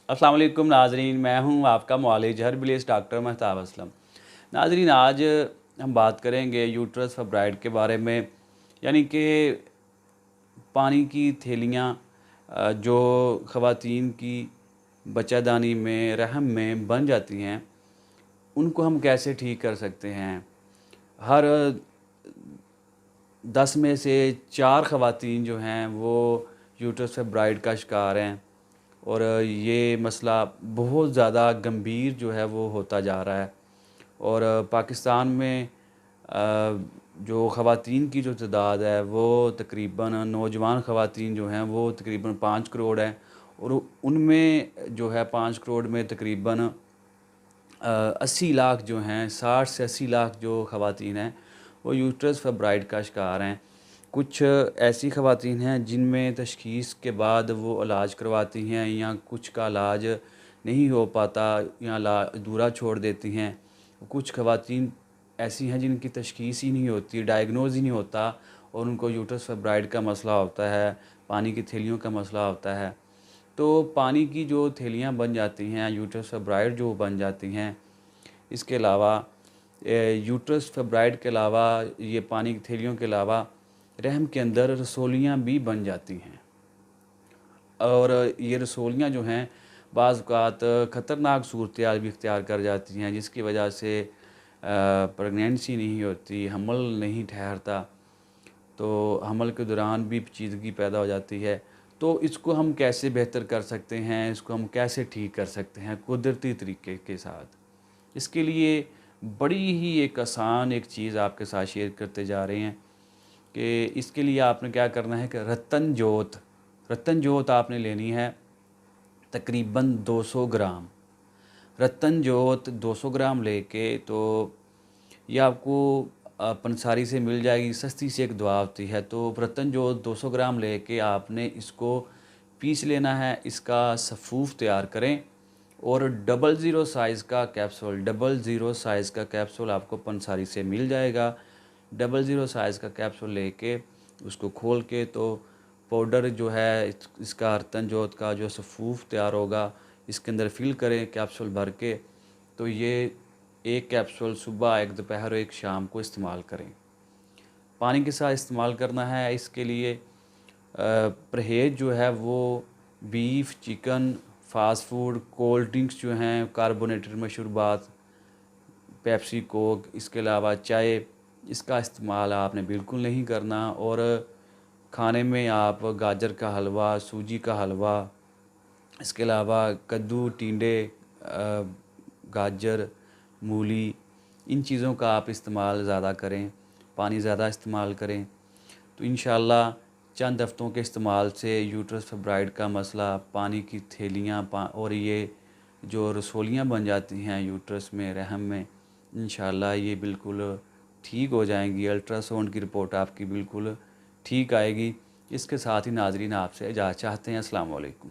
अस्सलाम वालेकुम नाजरीन, मैं हूं आपका मुआलिज हर्बलिस्ट डॉक्टर महताब असलम। नाजरीन, आज हम बात करेंगे यूट्रस फाइब्रॉइड के बारे में, यानी कि पानी की थैलियाँ जो ख़वातीन की बच्चादानी में, रहम में बन जाती हैं, उनको हम कैसे ठीक कर सकते हैं। हर 10 में से 4 ख़वातीन जो हैं वो यूट्रस फाइब्रॉइड का शिकार हैं और ये मसला बहुत ज़्यादा गंभीर जो है वो होता जा रहा है। और पाकिस्तान में जो ख़वातीन की जो तादाद है वो तकरीबन, नौजवान ख़वातीन जो हैं वो तकरीबन 5 करोड़ हैं और उनमें जो है 5 करोड़ में तकरीबन 80 लाख जो हैं, 60 से 80 लाख जो ख़वातीन हैं वो यूट्रस फाइब्रॉइड का शिकार हैं। कुछ ऐसी ख़वातीन हैं जिनमें तशख़ीस के बाद वो इलाज करवाती हैं या कुछ का इलाज नहीं हो पाता या अधूरा छोड़ देती हैं। कुछ ख़वातीन ऐसी हैं जिनकी तशख़ीस ही नहीं होती, डायग्नोज़ ही नहीं होता और उनको यूट्रस फाइब्रॉइड का मसला होता है, पानी की थैलियों का मसला होता है। तो पानी की जो थैलियाँ बन जाती हैं, यूट्रस फाइब्रॉइड जो बन जाती हैं, इसके अलावा यूट्रस फाइब्रॉइड के अलावा ये पानी की थैलियों के अलावा रहम के अंदर रसोलियाँ भी बन जाती हैं। और ये रसोलियाँ जो हैं बाज़ औक़ात ख़तरनाक सूरत-ए-हाल भी इख्तियार कर जाती हैं, जिसकी वजह से प्रेगनेंसी नहीं होती, हमल नहीं ठहरता, तो हमल के दौरान भी पेचीदगी पैदा हो जाती है। तो इसको हम कैसे बेहतर कर सकते हैं, इसको हम कैसे ठीक कर सकते हैं कुदरती तरीके के साथ। इसके लिए बड़ी ही एक आसान एक चीज़ आपके साथ शेयर करते जा रहे हैं कि इसके लिए आपने क्या करना है कि रत्तन जोत आपने लेनी है तकरीबन 200 ग्राम। रत्तन जोत 200 ग्राम लेके, तो ये आपको पंसारी से मिल जाएगी, सस्ती सी एक दवा होती है। तो रत्तन जोत 200 ग्राम लेके आपने इसको पीस लेना है, इसका सफ़ूफ तैयार करें और 00 साइज़ का कैप्सूल, 00 साइज़ का कैप्सूल आपको पंसारी से मिल जाएगा। 00 साइज़ का कैप्सूल लेके उसको खोल के, तो पाउडर जो है इसका रत्तन जोत का जो सफ़ूफ तैयार होगा इसके अंदर फिल करें कैप्सूल भर के। तो ये एक कैप्सूल सुबह, एक दोपहर और एक शाम को इस्तेमाल करें। पानी के साथ इस्तेमाल करना है। इसके लिए परहेज़ जो है वो beef, chicken, fast food, cold drinks जो हैं, कार्बोनेटेड मशरूबात, पेप्सी, कोक, इसके अलावा चाय, इसका इस्तेमाल आपने बिल्कुल नहीं करना। और खाने में आप गाजर का हलवा, सूजी का हलवा, इसके अलावा कद्दू, टिंडे, गाजर, मूली, इन चीज़ों का आप इस्तेमाल ज़्यादा करें, पानी ज़्यादा इस्तेमाल करें। तो इंशाअल्लाह चंद हफ़्तों के इस्तेमाल से यूट्रस फाइब्रॉइड का मसला, पानी की थैलियाँ और ये जो रसोलियाँ बन जाती हैं यूट्रस में, रहम में, इंशाअल्लाह ये बिल्कुल ठीक हो जाएंगी। अल्ट्रासाउंड की रिपोर्ट आपकी बिल्कुल ठीक आएगी। इसके साथ ही नाज़रीन आपसे इजाज़त चाहते हैं। अस्सलाम वालेकुम।